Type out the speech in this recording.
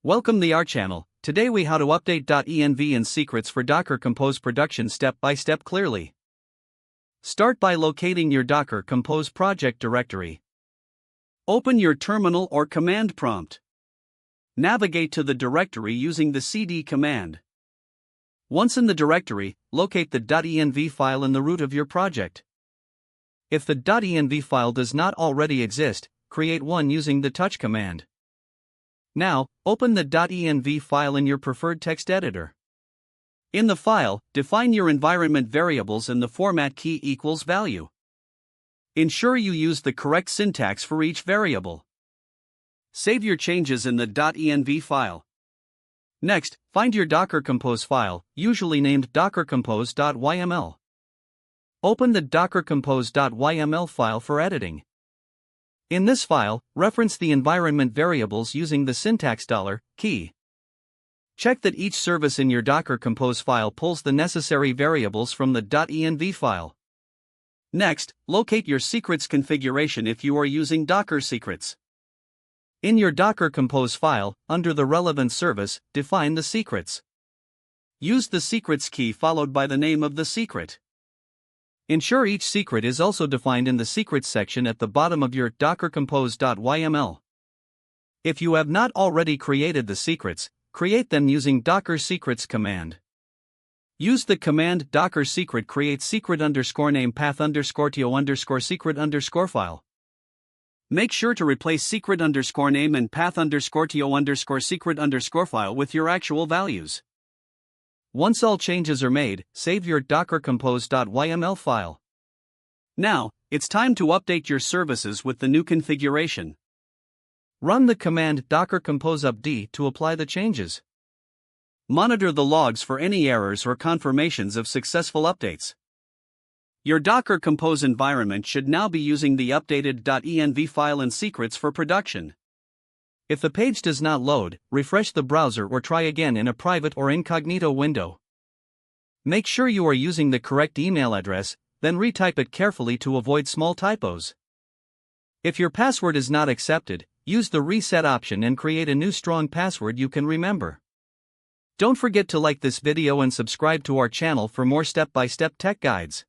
Welcome to our channel. Today we how to update .env and secrets for Docker Compose production step by step clearly. Start by locating your Docker Compose project directory. Open your terminal or command prompt. Navigate to the directory using the cd command. Once in the directory, locate the .env file in the root of your project. If the .env file does not already exist, create one using the touch command. Now, open the .env file in your preferred text editor. In the file, define your environment variables in the format key equals value. Ensure you use the correct syntax for each variable. Save your changes in the .env file. Next, find your Docker Compose file, usually named dockercompose.yml. Open the dockercompose.yml file for editing. In this file, reference the environment variables using the syntax $key. Check that each service in your Docker Compose file pulls the necessary variables from the .env file. Next, locate your secrets configuration if you are using Docker secrets. In your Docker Compose file, under the relevant service, define the secrets. Use the secrets key followed by the name of the secret. Ensure each secret is also defined in the secrets section at the bottom of your dockercompose.yml. If you have not already created the secrets, create them using docker secrets command. Use the command docker secret create secret _name path _to secret file. Make sure to replace secret _name and path _to secret file with your actual values. Once all changes are made, save your dockercompose.yml file. Now, it's time to update your services with the new configuration. Run the command docker compose upd to apply the changes. Monitor the logs for any errors or confirmations of successful updates. Your Docker Compose environment should now be using the updated .env file and secrets for production. If the page does not load, refresh the browser or try again in a private or incognito window. Make sure you are using the correct email address, then retype it carefully to avoid small typos. If your password is not accepted, use the reset option and create a new strong password you can remember. Don't forget to like this video and subscribe to our channel for more step-by-step tech guides.